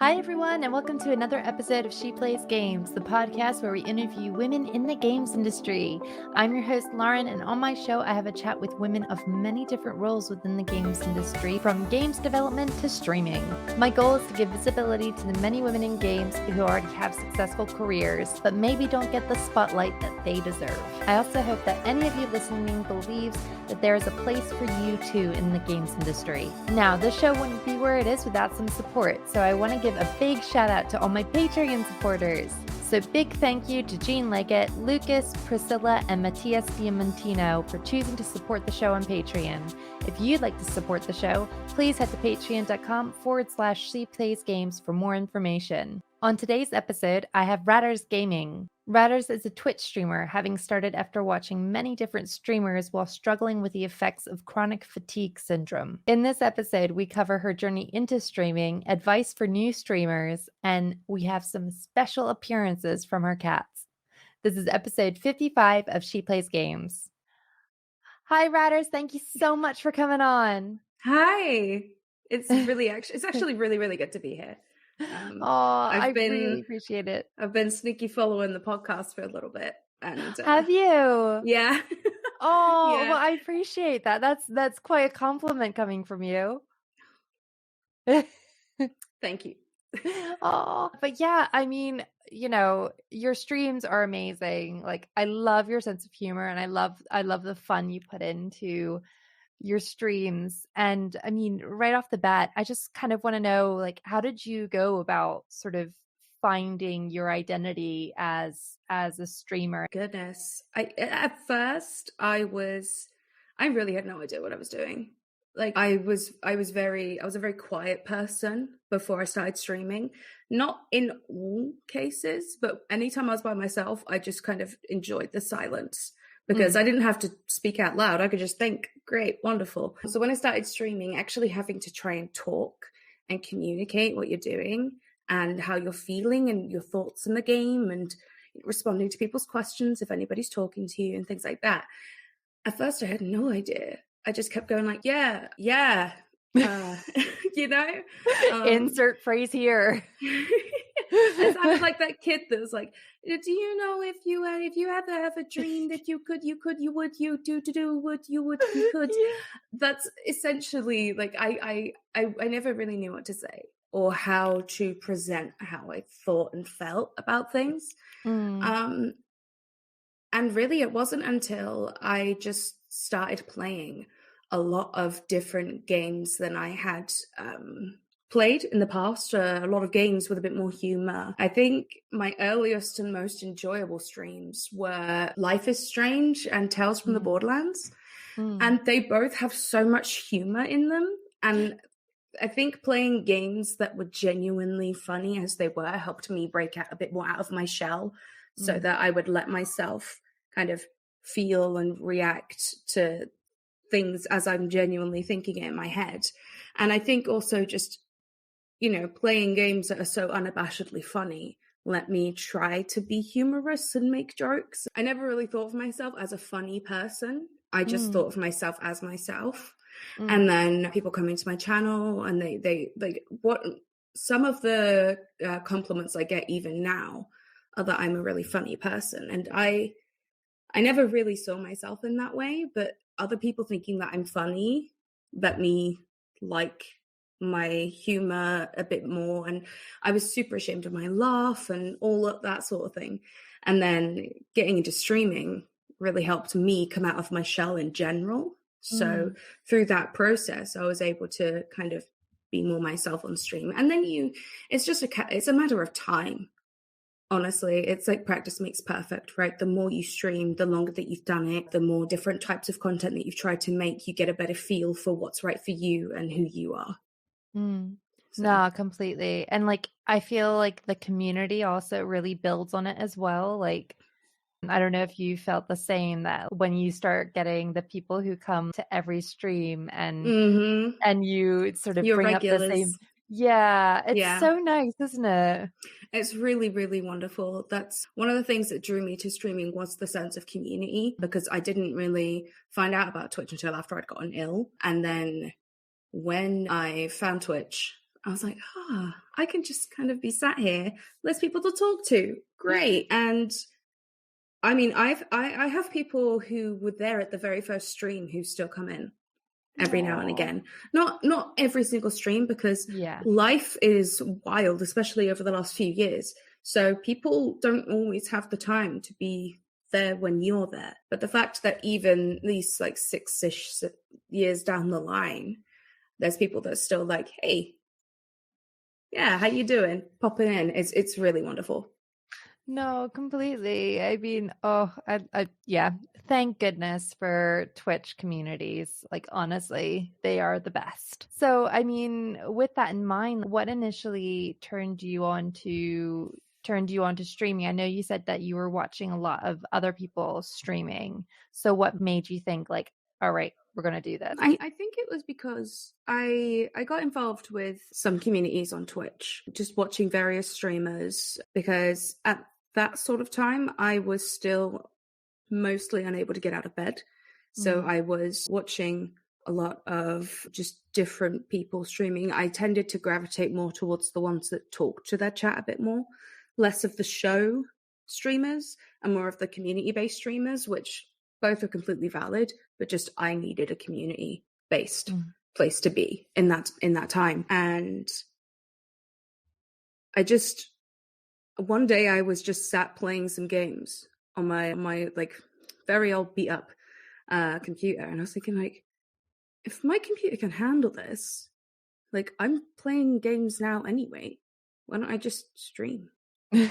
Hi, everyone, and welcome to another episode of She Plays Games, the podcast where we interview women in the games industry. I'm your host, Lauren, and on my show, I have a chat with women of many different roles within the games industry, from games development to streaming. My goal is to give visibility to the many women in games who already have successful careers, but maybe don't get the spotlight that they deserve. I also hope that any of you listening believes that there is a place for you too in the games industry. Now, this show wouldn't be where it is without some support, so I want to give a big shout out to all my Patreon supporters. So big thank you to Jean Leggett, Lukas, Priscila, and Matheus Diamantino for choosing to support the show on Patreon. If you'd like to support the show, please head to patreon.com/sheplaysgames for more information. On today's episode, I have Raddersgaming. Radders is a Twitch streamer, having started after watching many different streamers while struggling with the effects of chronic fatigue syndrome. In this episode, we cover her journey into streaming, advice for new streamers, and we have some special appearances from her cats. This is episode 55 of She Plays Games. Hi, Radders. Thank you so much for coming on. Hi. It's actually really good to be here. I really appreciate it. I've been sneaky following the podcast for a little bit, and have you? Yeah. Oh, yeah. Well, I appreciate that. That's quite a compliment coming from you. Thank you. Oh, but yeah, I mean, you know, your streams are amazing. Like, I love your sense of humor, and I love the fun you put into your streams. And I mean, right off the bat, I just kind of want to know, like, how did you go about sort of finding your identity as a streamer? Goodness. At first I really had no idea what I was doing. Like I was a very quiet person before I started streaming. Not in all cases, but anytime I was by myself, I just kind of enjoyed the silence. Because I didn't have to speak out loud. I could just think, great, wonderful. So when I started streaming, actually having to try and talk and communicate what you're doing and how you're feeling and your thoughts in the game and responding to people's questions if anybody's talking to you and things like that. At first, I had no idea. I just kept going like, yeah. You know? Insert phrase here. I sounded like that kid that was like, do you know if you ever have a dream that you could, you would, you could. Yeah. That's essentially like I never really knew what to say or how to present how I thought and felt about things. And really it wasn't until I just started playing a lot of different games than I had played in the past, a lot of games with a bit more humor. I think my earliest and most enjoyable streams were Life is Strange and Tales from the Borderlands. And they both have so much humor in them. And I think playing games that were genuinely funny as they were helped me break out a bit more out of my shell so that I would let myself kind of feel and react to things as I'm genuinely thinking it in my head. And I think also just, you know, playing games that are so unabashedly funny let me try to be humorous and make jokes. I never really thought of myself as a funny person. I just thought of myself as myself. And then people coming to my channel and they like what some of the compliments I get even now are that I'm a really funny person. And I never really saw myself in that way, but other people thinking that I'm funny let me like my humor a bit more. And I was super ashamed of my laugh and all of that sort of thing. And then getting into streaming really helped me come out of my shell in general. So through that process, I was able to kind of be more myself on stream. And then it's a matter of time. Honestly, it's like practice makes perfect, right? The more you stream, the longer that you've done it, the more different types of content that you've tried to make, you get a better feel for what's right for you and who you are. So. No, completely. And like, I feel like the community also really builds on it as well. Like, I don't know if you felt the same, that when you start getting the people who come to every stream and you sort of bring regulars. Up the same. Yeah, it's so nice, isn't it? It's really, really wonderful. That's one of the things that drew me to streaming was the sense of community, because I didn't really find out about Twitch until after I'd gotten ill. And then when I found Twitch, I was like, I can just kind of be sat here, less people to talk to. Great. And I mean, I have people who were there at the very first stream who still come in every now and again. Not every single stream, because life is wild, especially over the last few years. So people don't always have the time to be there when you're there. But the fact that even these like 6-ish years down the line, there's people that are still like, hey, yeah, how you doing? Popping in. It's really wonderful. No, completely. I mean, yeah. Thank goodness for Twitch communities. Like, honestly, they are the best. So, I mean, with that in mind, what initially turned you on to streaming? I know you said that you were watching a lot of other people streaming. So what made you think like, all right, we're going to do this? I think it was because I got involved with some communities on Twitch, just watching various streamers, because at that sort of time, I was still mostly unable to get out of bed. So I was watching a lot of just different people streaming. I tended to gravitate more towards the ones that talk to their chat a bit more, less of the show streamers and more of the community-based streamers, which both are completely valid, but just I needed a community-based place to be in that time. And one day I was just sat playing some games on my like very old beat up computer, and I was thinking, like, if my computer can handle this, like, I'm playing games now anyway, why don't I just stream? And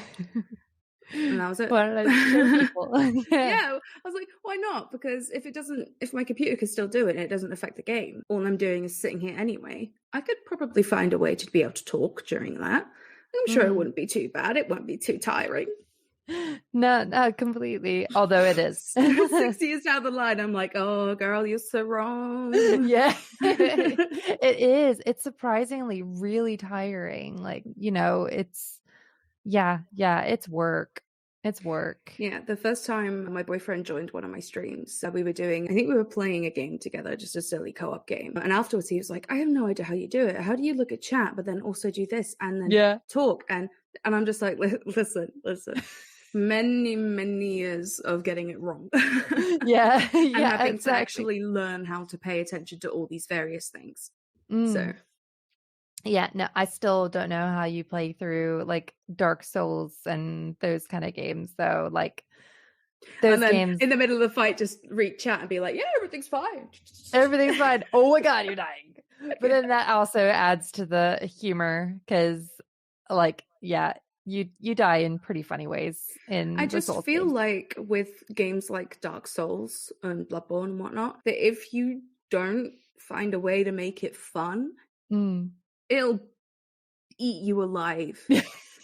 that was it. Why don't I show people? Yeah, I was like, why not? Because if my computer can still do it and it doesn't affect the game, all I'm doing is sitting here anyway, I could probably find a way to be able to talk during that. I'm sure it wouldn't be too bad. It won't be too tiring. No, completely. Although it is 6 years down the line, I'm like, oh, girl, you're so wrong. Yeah, it is. It's surprisingly really tiring. Like, you know, it's it's work. It's work. Yeah, the first time my boyfriend joined one of my streams, we were playing a game together, just a silly co-op game. And afterwards he was like, I have no idea how you do it. How do you look at chat, but then also do this and then talk? And I'm just like, listen. Many years of getting it wrong. Yeah. And having to actually learn how to pay attention to all these various things. So yeah, no, I still don't know how you play through like Dark Souls and those kind of games. So like those games in the middle of the fight, just read chat and be like, yeah, everything's fine. Everything's fine. Oh my God, you're dying. But then that also adds to the humor, because like, yeah, you die in pretty funny ways. I just feel games. like with games like Dark Souls and Bloodborne and whatnot, that if you don't find a way to make it fun, it'll eat you alive.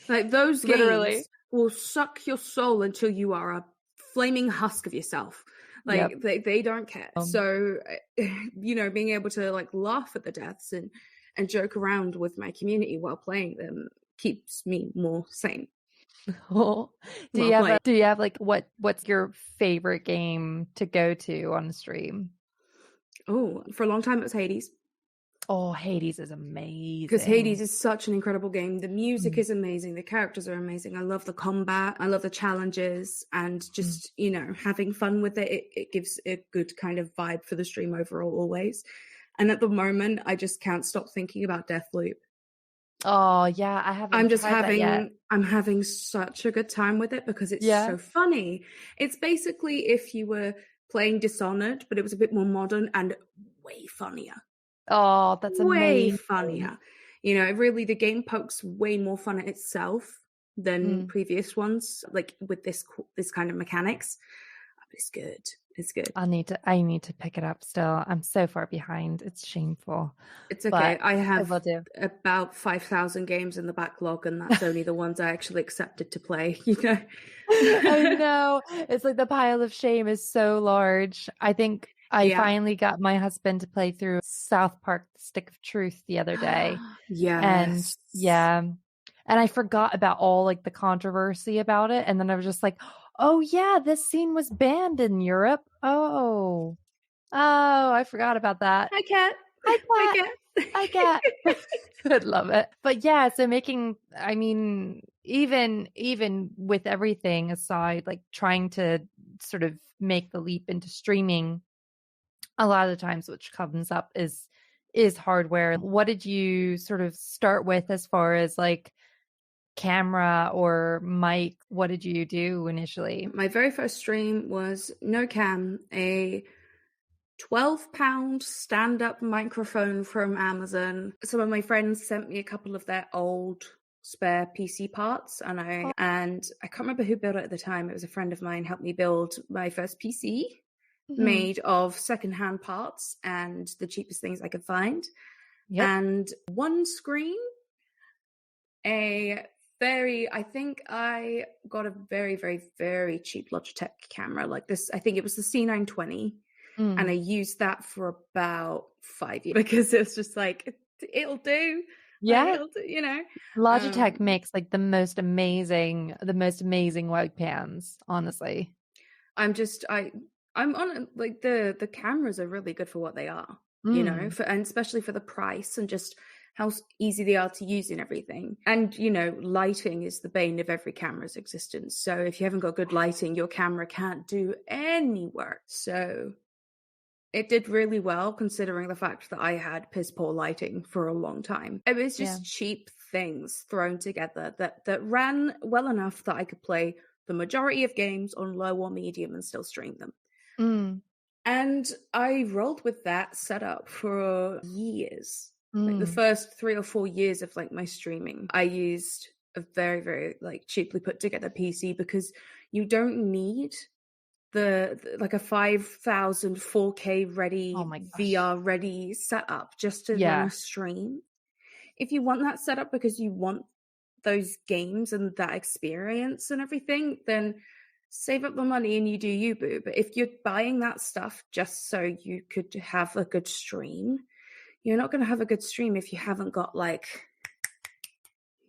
Like those games Literally will suck your soul until you are a flaming husk of yourself. Like they don't care. So, you know, being able to like laugh at the deaths and joke around with my community while playing them keeps me more sane. Do you have like what's your favorite game to go to on the stream? Oh, for a long time it was Hades. Oh, Hades is amazing. Because Hades is such an incredible game. The music is amazing. The characters are amazing. I love the combat. I love the challenges. And just, you know, having fun with it. It gives a good kind of vibe for the stream overall always. And at the moment, I just can't stop thinking about Deathloop. Oh, yeah. I haven't I'm having such a good time with it because it's so funny. It's basically if you were playing Dishonored, but it was a bit more modern and way funnier. Oh, that's way amazing. funnier. You know, really, the game pokes way more fun at itself than previous ones, like with this kind of mechanics. But it's good. It's good. I need to pick it up still. I'm so far behind. It's shameful. It's okay. I have about 5,000 games in the backlog, and that's only the ones I actually accepted to play, you know? I know. It's like the pile of shame is so large. I think I finally got my husband to play through South Park: Stick of Truth the other day. Yes. And and I forgot about all like the controversy about it. And then I was just like, oh yeah, this scene was banned in Europe. Oh, I forgot about that. Hi, Kat. I get. I'd love it. But yeah, so I mean, even with everything aside, like trying to sort of make the leap into streaming, a lot of the times which comes up is hardware. What did you sort of start with as far as like camera or mic? What did you do initially? My very first stream was no cam, a £12 stand-up microphone from Amazon. Some of my friends sent me a couple of their old spare PC parts, and I can't remember who built it at the time. It was a friend of mine helped me build my first PC made of secondhand parts and the cheapest things I could find. Yep. And one screen, I think I got a very, very, very cheap Logitech camera like this. I think it was the C920. And I used that for about 5 years because it was just like, it'll do. Yeah. Like, it'll do, you know. Logitech makes like the most amazing webcams, honestly. I'm on like the cameras are really good for what they are, you know, and especially for the price and just how easy they are to use and everything. And, you know, lighting is the bane of every camera's existence. So if you haven't got good lighting, your camera can't do any work. So it did really well considering the fact that I had piss poor lighting for a long time. It was just cheap things thrown together that ran well enough that I could play the majority of games on low or medium and still stream them. And I rolled with that setup for years. Like the first 3 or 4 years of like my streaming, I used a very, very like cheaply put together PC because you don't need the like a 5,000 4K ready, VR ready setup just to run a stream. If you want that setup because you want those games and that experience and everything, then save up the money and you do you, boo. But if you're buying that stuff just so you could have a good stream, you're not going to have a good stream if you haven't got like,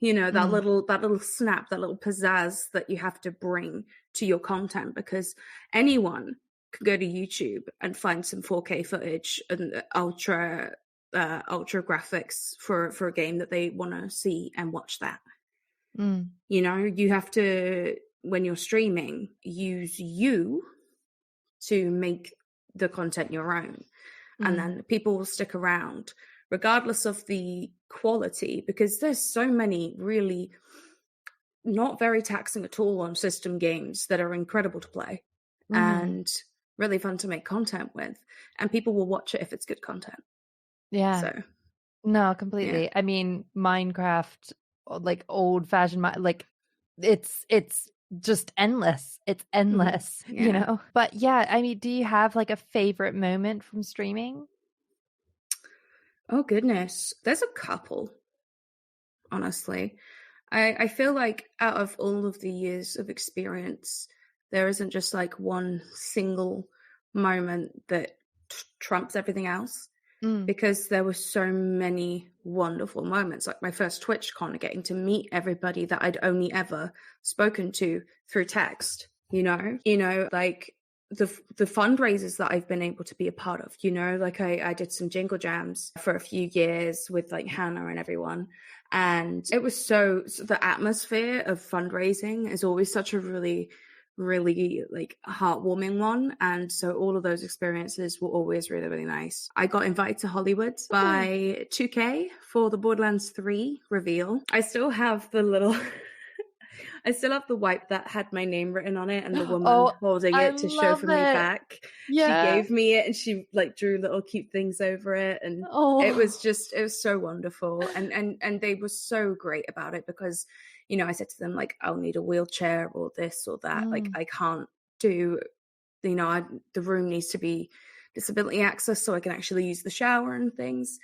you know, that little snap, that little pizzazz that you have to bring to your content, because anyone can go to YouTube and find some 4K footage and ultra graphics for a game that they want to see and watch that. You know, you have to, when you're streaming, use you to make the content your own. And then people will stick around regardless of the quality, because there's so many really not very taxing at all on system games that are incredible to play and really fun to make content with. And people will watch it if it's good content. Yeah. So, no, completely. Yeah. I mean, Minecraft, like old fashioned, like it's just endless. It's endless, you know? But yeah, I mean, do you have like a favorite moment from streaming? Oh, goodness. There's a couple, honestly. I feel like out of all of the years of experience, there isn't just like one single moment that trumps everything else, because there were so many wonderful moments. Like my first TwitchCon, getting to meet everybody that I'd only ever spoken to through text, you know, like the fundraisers that I've been able to be a part of, you know, like I did some jingle jams for a few years with like Hannah and everyone. And it was the atmosphere of fundraising is always such a really, really like heartwarming one. And so all of those experiences were always really, really nice. I got invited to Hollywood by 2K for the Borderlands 3 reveal. I still have the wipe that had my name written on it and the woman holding it to show for me back. Yeah. She gave me it and she like drew little cute things over it. And it was so wonderful. And they were so great about it because, you know, I said to them, like, I'll need a wheelchair or this or that. Like, I can't do, you know, the room needs to be disability access so I can actually use the shower and things.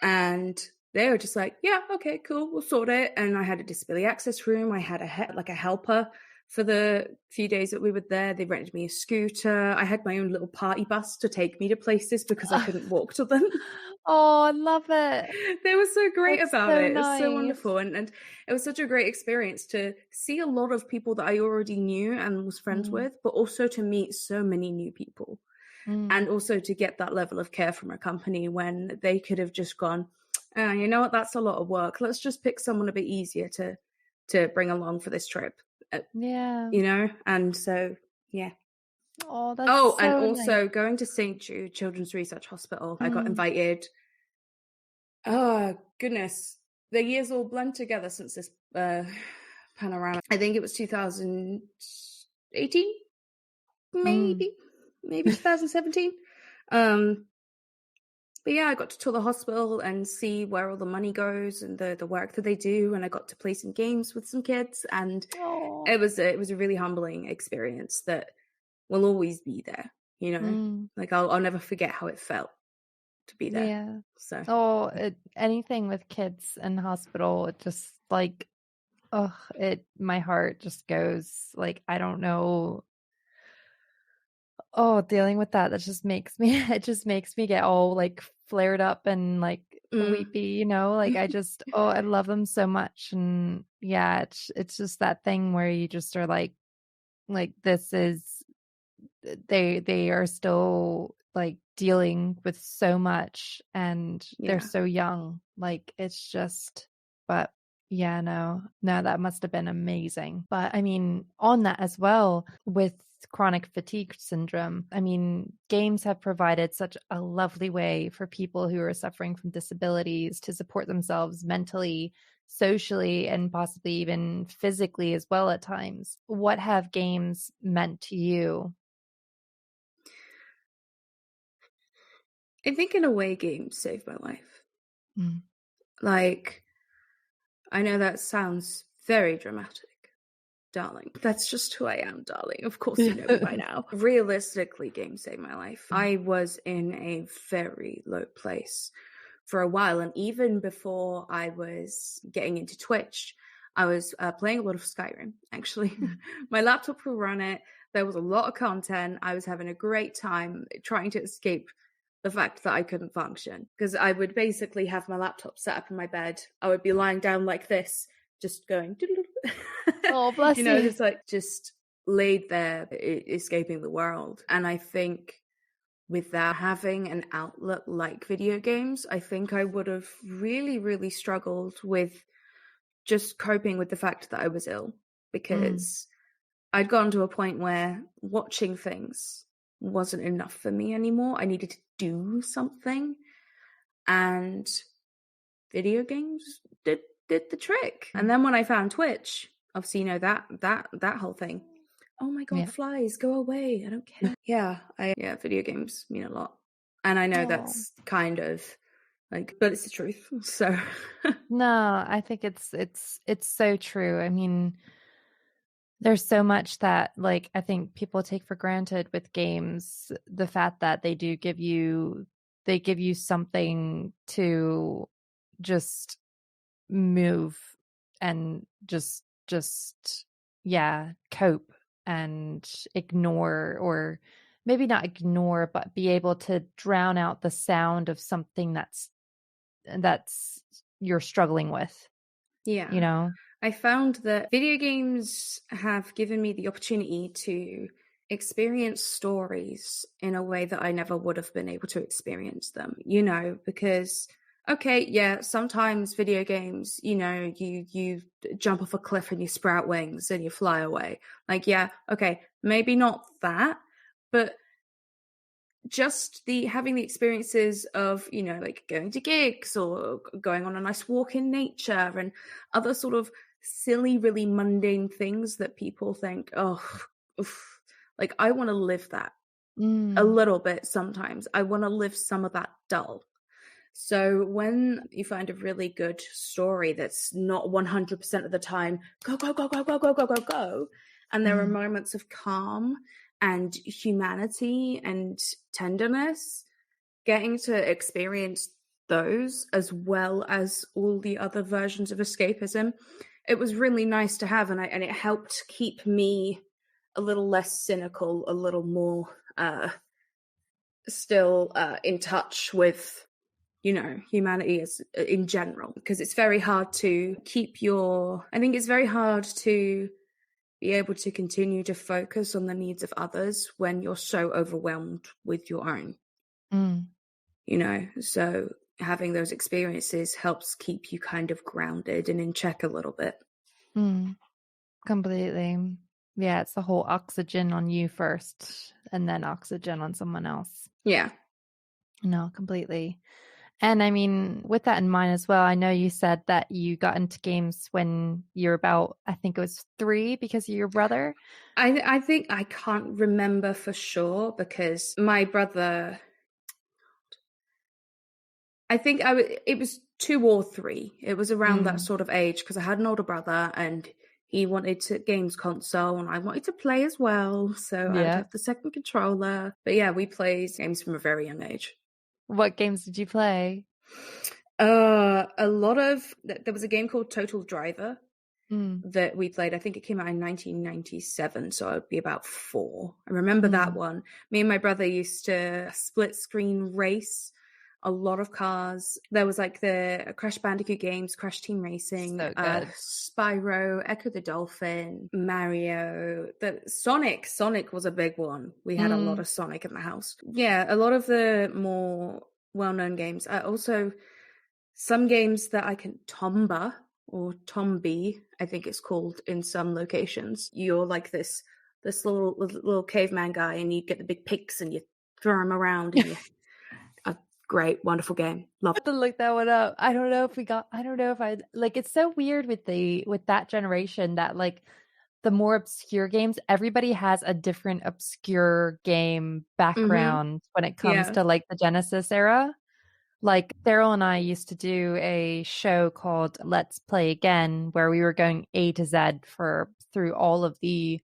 And they were just like, yeah, okay, cool, we'll sort it. And I had a disability access room. I had a helper for the few days that we were there. They rented me a scooter. I had my own little party bus to take me to places because I couldn't walk to them. Oh, I love it. They were so great about it. Nice. It was so wonderful. And it was such a great experience to see a lot of people that I already knew and was friends with, but also to meet so many new people. and also to get that level of care from a company when they could have just gone, you know what, that's a lot of work. Let's just pick someone a bit easier to bring along for this trip. Yeah. You know? And so, yeah. Oh, that's so and also nice. going to St. Jude Children's Research Hospital, I got invited. Oh, goodness. The years all blend together since this panorama. I think it was 2018, maybe 2017. But yeah, I got to tour the hospital and see where all the money goes and the work that they do, and I got to play some games with some kids, and it was a really humbling experience that will always be there. You know, like I'll never forget how it felt to be there. Yeah. So Anything with kids in hospital, it just like, my heart just goes like, I don't know. Oh, dealing with that just makes me, it just makes me get all like flared up and like weepy, you know, like I just, I love them so much. And yeah, it's just that thing where you just are like this is, they are still like dealing with so much, and they're so young. Like it's just, but yeah, no, that must have been amazing. But I mean, on that as well, with chronic fatigue syndrome, I mean, games have provided such a lovely way for people who are suffering from disabilities to support themselves mentally, socially, and possibly even physically as well at times. What have games meant to you? I think in a way games saved my life. Like, I know that sounds very dramatic, darling. That's just who I am, darling. Of course you know me by now. Realistically, games saved my life. I was in a very low place for a while, and even before I was getting into Twitch, I was playing a lot of Skyrim, actually. My laptop will run it. There was a lot of content. I was having a great time trying to escape the fact that I couldn't function, because I would basically have my laptop set up in my bed. I would be lying down like this, just going, oh, bless you know, you. just laid there, escaping the world. And I think without having an outlet like video games, I think I would have really, really struggled with just coping with the fact that I was ill, because I'd gotten to a point where watching things wasn't enough for me anymore. I needed to do something, and video games did the trick. And then when I found Twitch, obviously, you know, that whole thing. Oh my god, flies, go away, I don't care. Yeah, video games mean a lot. And I know that's kind of like, but it's the truth. So no, I think it's so true. I mean, there's so much that, like, I think people take for granted with games, the fact that they give you something to just move and just cope and ignore, or maybe not ignore, but be able to drown out the sound of something that's you're struggling with. Yeah. You know? I found that video games have given me the opportunity to experience stories in a way that I never would have been able to experience them, you know, because, okay, yeah, sometimes video games, you know, you jump off a cliff and you sprout wings and you fly away. Like, yeah, okay, maybe not that, but just having the experiences of, you know, like going to gigs or going on a nice walk in nature and other sort of silly, really mundane things that people think, oh, oof. Like, I want to live that a little bit sometimes. I want to live some of that dull. So when you find a really good story that's not 100% of the time, go, go, go, go, go, go, go, go, go, and there are moments of calm and humanity and tenderness, getting to experience those as well as all the other versions of escapism, it was really nice to have, and it helped keep me a little less cynical, a little more still in touch with, you know, humanity as in general, because it's very hard to keep I think it's very hard to be able to continue to focus on the needs of others when you're so overwhelmed with your own. So having those experiences helps keep you kind of grounded and in check a little bit. Completely. Yeah, it's the whole oxygen on you first and then oxygen on someone else. Yeah. No, completely. And I mean, with that in mind as well, I know you said that you got into games when you're about, I think it was 3 because of your brother. I think I can't remember for sure because my brother, I think it was 2 or 3. It was around that sort of age because I had an older brother and he wanted to games console and I wanted to play as well. So I would have the second controller. But yeah, we played games from a very young age. What games did you play? A lot of, there was a game called Total Driver that we played. I think it came out in 1997, so I'd be about 4. I remember that one. Me and my brother used to split screen race a lot of cars. There was like the Crash Bandicoot games, Crash Team Racing, So good. Spyro, Echo the Dolphin, Mario, Sonic. Sonic was a big one. We had a lot of Sonic in the house. Yeah, a lot of the more well-known games. Also, some games that I can Tomba or Tombi, I think it's called in some locations. You're like this little caveman guy, and you get the big pigs and you throw them around. And a great, wonderful game. Love. I have to look that one up. I don't know if I like. It's so weird with that generation that like the more obscure games, everybody has a different obscure game background when it comes to like the Genesis era. Like Daryl and I used to do a show called Let's Play Again, where we were going A to Z through all of the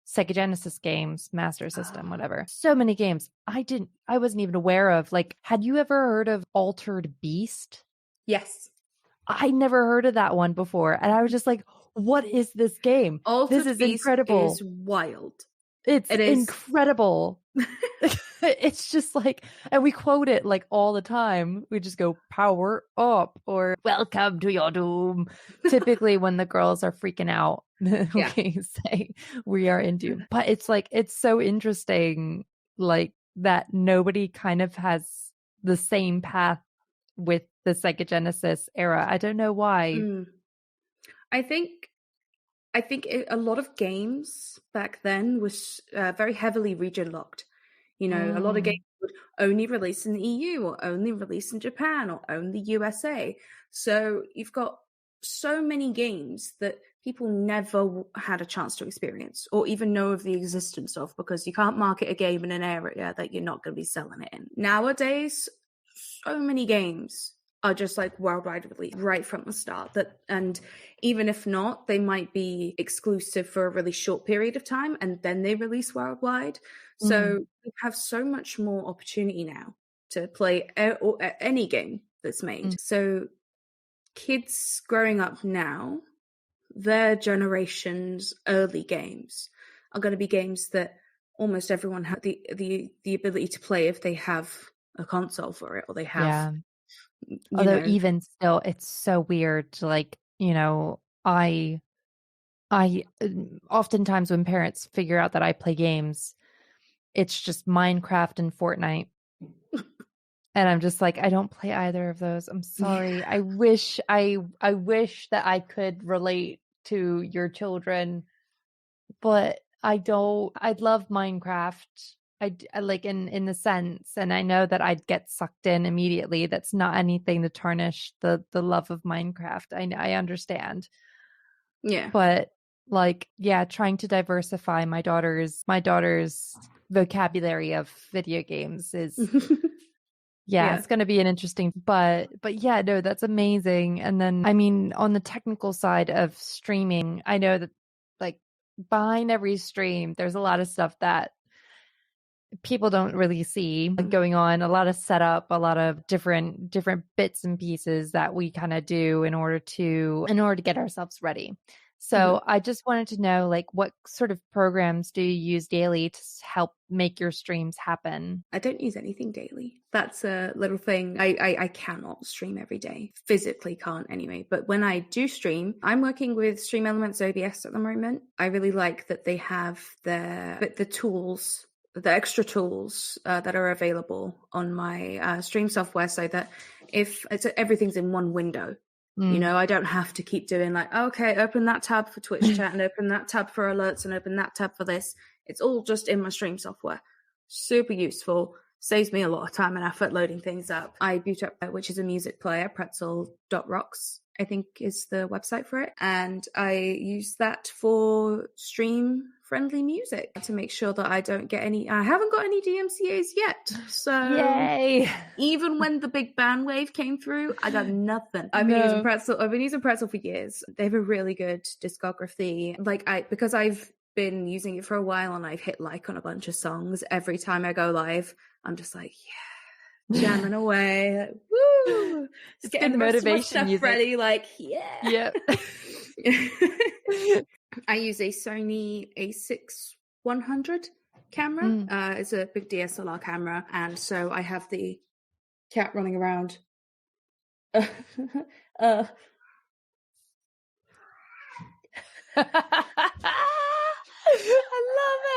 Sega Genesis games, Master System, whatever. So many games I wasn't even aware of. Like, had you ever heard of Altered Beast? Yes. I never heard of that one before. And I was just like, what is this game? Altered This is Beast incredible. is wild. It is incredible. It's just like, and we quote it like all the time. We just go power up or welcome to your doom. Typically when the girls are freaking out, we say we are in doom. But it's like, it's so interesting, like that nobody kind of has the same path with the Sega Genesis era. I don't know why. I think a lot of games back then was very heavily region locked. A lot of games would only release in the EU or only release in Japan or only USA. So you've got so many games that people never had a chance to experience or even know of the existence of, because you can't market a game in an area that you're not going to be selling it in. Nowadays, so many games are just like worldwide release right from the start. And even if not, they might be exclusive for a really short period of time and then they release worldwide. So we have so much more opportunity now to play any game that's made. So kids growing up now, their generation's early games are going to be games that almost everyone has the ability to play if they have a console for it or they have. Although even still, it's so weird. Like, I oftentimes when parents figure out that I play games, it's just Minecraft and Fortnite. And I'm just like, I don't play either of those. I'm sorry. Yeah. I wish that I could relate to your children, but I don't. I love Minecraft. I like in the sense, and I know that I'd get sucked in immediately. That's not anything to tarnish the love of Minecraft. I understand. Yeah. But like, yeah, trying to diversify my daughter's vocabulary of video games is it's going to be an interesting, but yeah, no, that's amazing. And then, I mean, on the technical side of streaming, I know that like behind every stream, there's a lot of stuff that people don't really see going on, a lot of setup, a lot of different bits and pieces that we kind of do in order to get ourselves ready. So I just wanted to know, like, what sort of programs do you use daily to help make your streams happen? I don't use anything daily. That's a little thing. I cannot stream every day. Physically can't anyway. But when I do stream, I'm working with Stream Elements OBS at the moment. I really like that they have the tools, the extra tools that are available on my stream software, so that if everything's in one window. You know, I don't have to keep doing like, okay, open that tab for Twitch chat and open that tab for alerts and open that tab for this. It's all just in my stream software. Super useful. Saves me a lot of time and effort loading things up. I boot up, which is a music player, pretzel.rocks, I think is the website for it. And I use that for stream friendly music to make sure that I haven't got any DMCAs yet. So Yay! Even when the big ban wave came through, I got nothing. I've been using Pretzel for years. They have a really good discography. Because I've been using it for a while and I've hit like on a bunch of songs. Every time I go live, I'm just like, yeah, jamming away, like, woo! Just getting the motivation stuff ready, like, yeah. Yep. I use a Sony A6-100 camera. It's a big DSLR camera, and so I have the cat running around. I love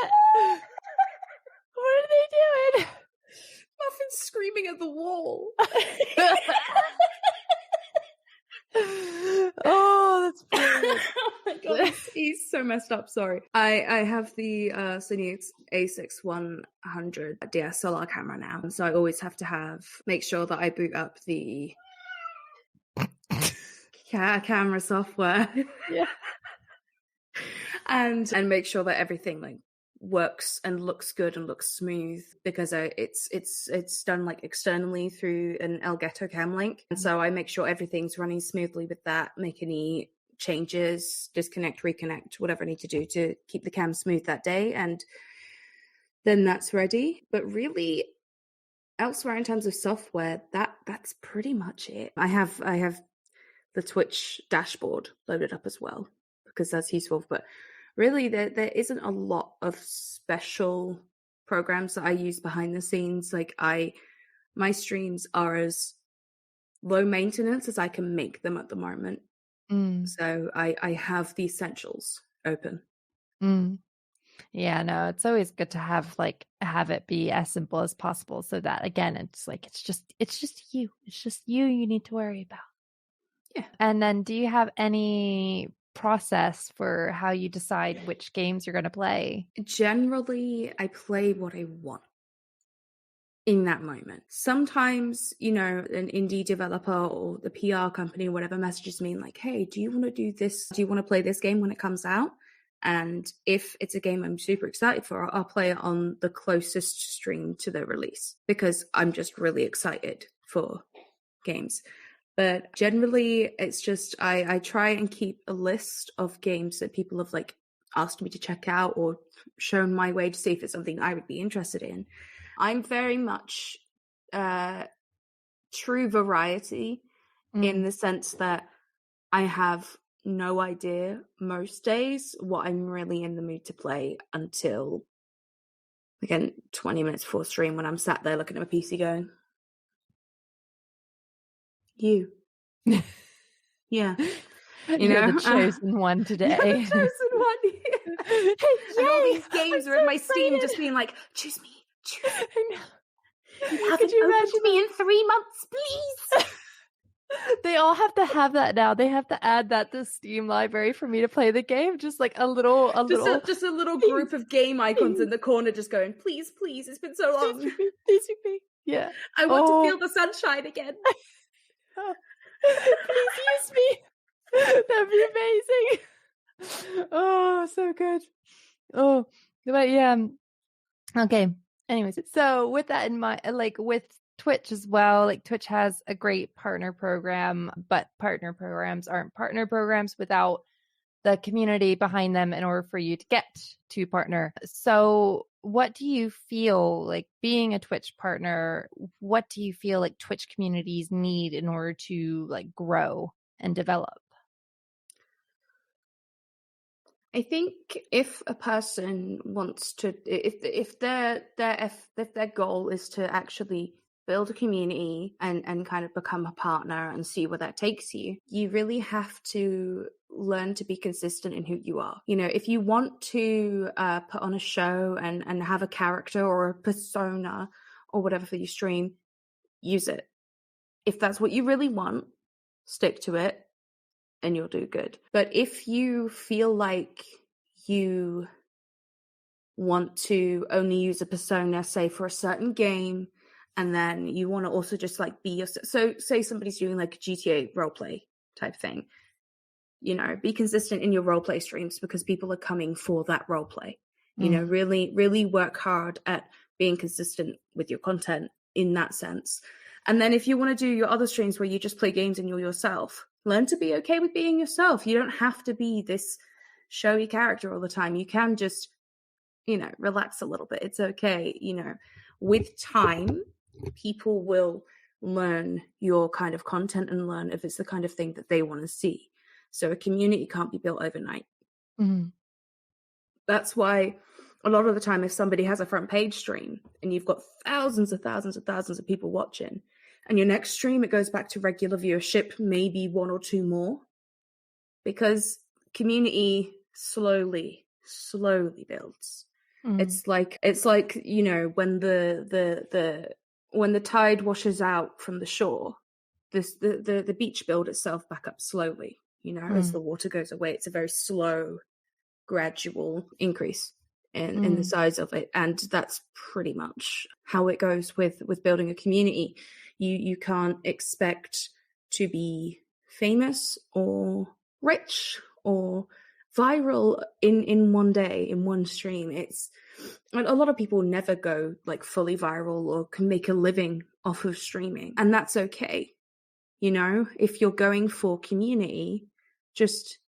it. What are they doing? Muffin's screaming at the wall. Oh, that's brilliant. Oh my god, he's so messed up. Sorry. I have the Sony A6-100 DSLR camera now, so I always have to make sure that I boot up the camera software. Yeah. and make sure that everything like works and looks good and looks smooth, because it's done like externally through an Elgato cam link, and so I make sure everything's running smoothly with that. Make any changes, disconnect, reconnect, whatever I need to do to keep the cam smooth that day, and then that's ready. But really, elsewhere in terms of software, that's pretty much it. I have the Twitch dashboard loaded up as well, because that's useful, but really, there isn't a lot of special programs that I use behind the scenes. Like my streams are as low maintenance as I can make them at the moment. So I have the essentials open. Yeah, no, it's always good to have it be as simple as possible, so that again, it's just you. It's just you need to worry about. Yeah. And then, do you have any process for how you decide which games you're going to play? Generally, I play what I want in that moment. Sometimes, an indie developer or the PR company or whatever messages me like, hey, do you want to do this? Do you want to play this game when it comes out? And if it's a game I'm super excited for, I'll play it on the closest stream to the release, because I'm just really excited for games. But generally, it's just I try and keep a list of games that people have asked me to check out or shown my way to see if it's something I would be interested in. I'm very much true variety in the sense that I have no idea most days what I'm really in the mood to play until, again, 20 minutes before stream, when I'm sat there looking at my PC going, you. Yeah. You're the chosen one today. You're the chosen one. Hey, and all these games are in my Steam just being like, choose me. I know. You haven't opened me in 3 months, please. They all have to have that now. They have to add that to Steam library for me to play the game. Just like a little group of game icons in the corner, just going, please, it's been so long. Please me. Yeah. I want to feel the sunshine again. Please use me. That'd be amazing. Oh, so good. Oh, but yeah. Okay. Anyways, so with that in mind, with Twitch as well, Twitch has a great partner program, but partner programs aren't partner programs without the community behind them in order for you to get to partner. So what do you feel like being a Twitch partner? What do you feel like Twitch communities need in order to grow and develop? I think if a person wants to, if their goal is to actually build a community and kind of become a partner and see where that takes you, you really have to learn to be consistent in who you are. You know, if you want to put on a show and have a character or a persona or whatever for your stream, use it. If that's what you really want, stick to it and you'll do good. But if you feel like you want to only use a persona, say for a certain game, and then you want to also just like be yourself. So say somebody's doing like a GTA roleplay type thing, you know, be consistent in your roleplay streams because people are coming for that roleplay. You know, really, really work hard at being consistent with your content in that sense. And then if you want to do your other streams where you just play games and you're yourself, learn to be okay with being yourself. You don't have to be this showy character all the time. You can just, you know, relax a little bit. It's okay. You know, with time, people will learn your kind of content and learn if it's the kind of thing that they want to see. So a community can't be built overnight. That's why a lot of the time, if somebody has a front page stream and you've got thousands of people watching, and your next stream, it goes back to regular viewership, maybe one or two more, because community slowly builds. It's like, you know, when when the tide washes out from the shore, the beach builds itself back up slowly, you know, as the water goes away. It's a very slow, gradual increase in the size of it. And that's pretty much how it goes with building a community. You can't expect to be famous or rich or viral in one day, in one stream. It's a lot of people never go like fully viral or can make a living off of streaming, and that's okay. You know, if you're going for community, just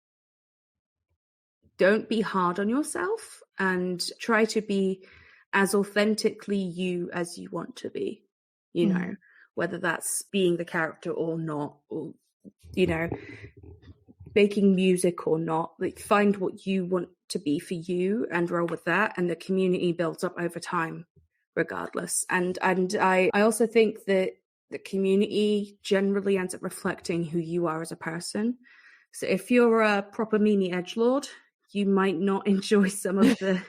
don't be hard on yourself and try to be as authentically you as you want to be, you know, whether that's being the character or not, or, you know, making music or not. Like, find what you want to be for you and roll with that, and the community builds up over time regardless. And I also think that the community generally ends up reflecting who you are as a person. So if you're a proper Mimi edgelord, you might not enjoy some of the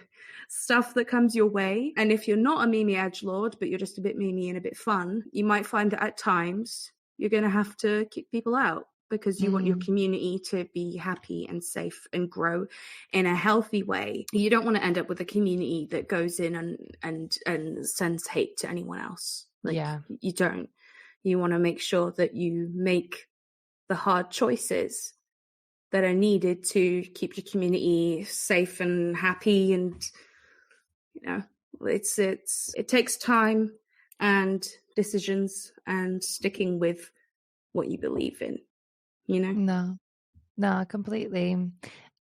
stuff that comes your way. And if you're not a Mimi edgelord, but you're just a bit Mimi and a bit fun, you might find that at times you're going to have to kick people out because you want your community to be happy and safe and grow in a healthy way. You don't want to end up with a community that goes in and sends hate to anyone else. Like, you don't. You want to make sure that you make the hard choices that are needed to keep your community safe and happy. And, you know, it takes time and decisions and sticking with what you believe in, you know? No, completely.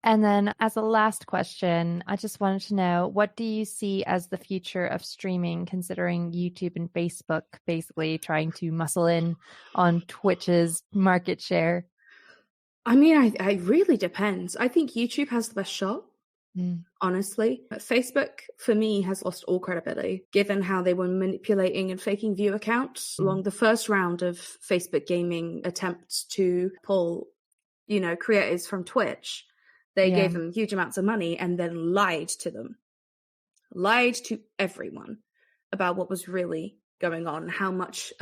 And then as a last question, I just wanted to know, what do you see as the future of streaming, considering YouTube and Facebook basically trying to muscle in on Twitch's market share? I mean, I really depends. I think YouTube has the best shot, honestly. But Facebook, for me, has lost all credibility, given how they were manipulating and faking view accounts along the first round of Facebook gaming attempts to pull, you know, creators from Twitch. They gave them huge amounts of money and then lied to everyone about what was really going on, how much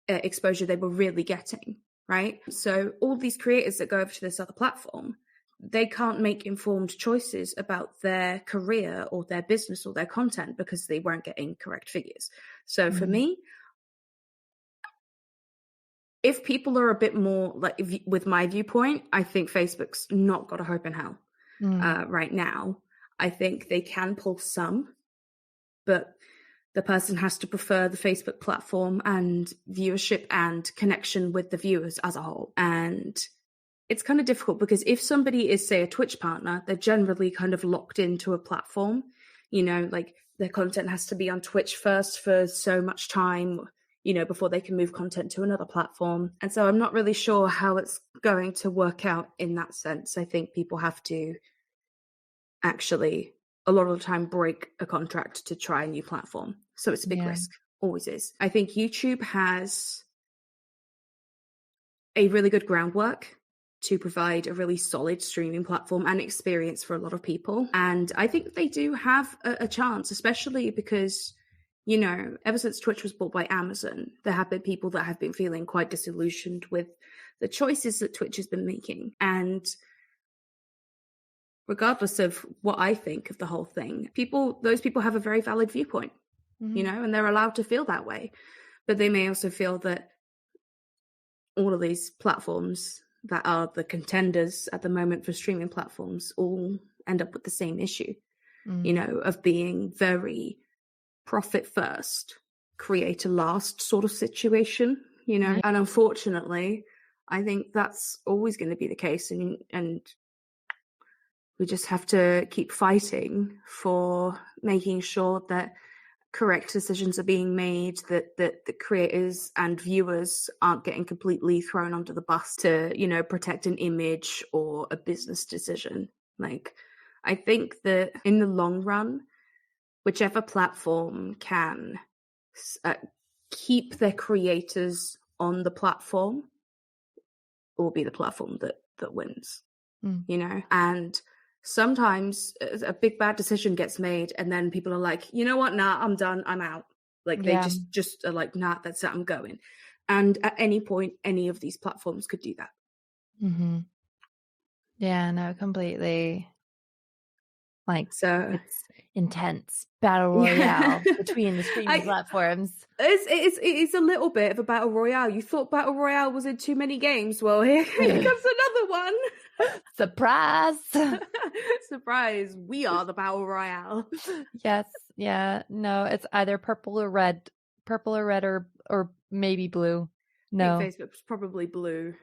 exposure they were really getting, right? So all these creators that go over to this other platform, they can't make informed choices about their career or their business or their content because they weren't getting correct figures. So for me, if people are a bit more like, with my viewpoint, I think Facebook's not got a hope in hell right now. I think they can pull some, but the person has to prefer the Facebook platform and viewership and connection with the viewers as a whole. And it's kind of difficult because if somebody is, say, a Twitch partner, they're generally kind of locked into a platform. You know, like their content has to be on Twitch first for so much time, you know, before they can move content to another platform. And so I'm not really sure how it's going to work out in that sense. I think people have to actually a lot of the time break a contract to try a new platform. So it's a big risk, always is. I think YouTube has a really good groundwork to provide a really solid streaming platform and experience for a lot of people. And I think they do have a chance, especially because, you know, ever since Twitch was bought by Amazon, there have been people that have been feeling quite disillusioned with the choices that Twitch has been making. And regardless of what I think of the whole thing, those people have a very valid viewpoint, you know, and they're allowed to feel that way. But they may also feel that all of these platforms that are the contenders at the moment for streaming platforms all end up with the same issue, you know, of being very profit first, creator last sort of situation, you know. And unfortunately, I think that's always going to be the case. And we just have to keep fighting for making sure that correct decisions are being made, that the creators and viewers aren't getting completely thrown under the bus to, you know, protect an image or a business decision. Like, I think that in the long run, whichever platform can keep their creators on the platform will be the platform that wins, you know. And sometimes a big bad decision gets made and then people are like, you know what, nah, I'm done, I'm out. Like they just are like, nah, that's it, I'm going. And at any point, any of these platforms could do that. Yeah, no, completely. Like, so it's intense battle royale between the streaming platforms. It's a little bit of a battle royale. You thought battle royale was in too many games. Well, here comes another one. Surprise! Surprise! We are the battle royale. Yes, yeah. No, it's either purple or red, or maybe blue. No, I think Facebook's probably blue,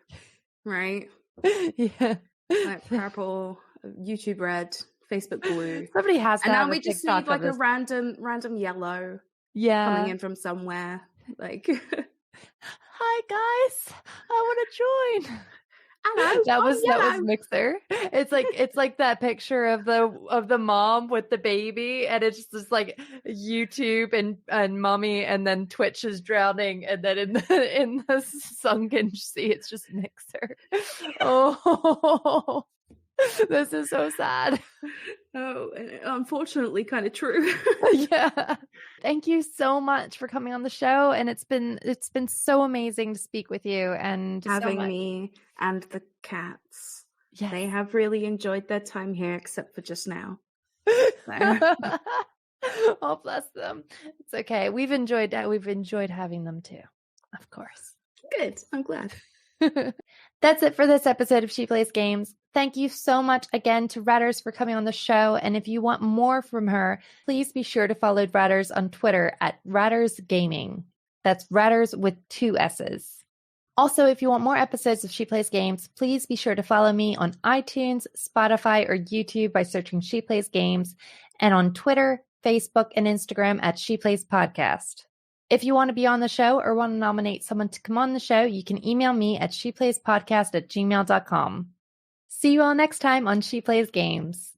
right? Yeah, like purple, YouTube red, Facebook blue. Somebody has that. And now we just need like a random yellow. Coming in from somewhere. Like, hi guys, I want to join. Hello, that was Mixer. It's like that picture of the mom with the baby, and it's just like YouTube and mommy, and then Twitch is drowning, and then in the sunken sea, it's just Mixer. Oh, this is so sad. Oh, unfortunately, kind of true. Yeah. Thank you so much for coming on the show, and it's been so amazing to speak with you and having me and the cats. Yes. They have really enjoyed their time here, except for just now. So. Oh, bless them. It's okay. We've enjoyed having them too, of course. Good. I'm glad. That's it for this episode of She Plays Games. Thank you so much again to Radders for coming on the show. And if you want more from her, please be sure to follow Radders on Twitter at Raddersgaming. That's Radders with 2 S's. Also, if you want more episodes of She Plays Games, please be sure to follow me on iTunes, Spotify, or YouTube by searching She Plays Games, and on Twitter, Facebook, and Instagram at She Plays Podcast. If you want to be on the show or want to nominate someone to come on the show, you can email me at sheplayspodcast@gmail.com. See you all next time on She Plays Games.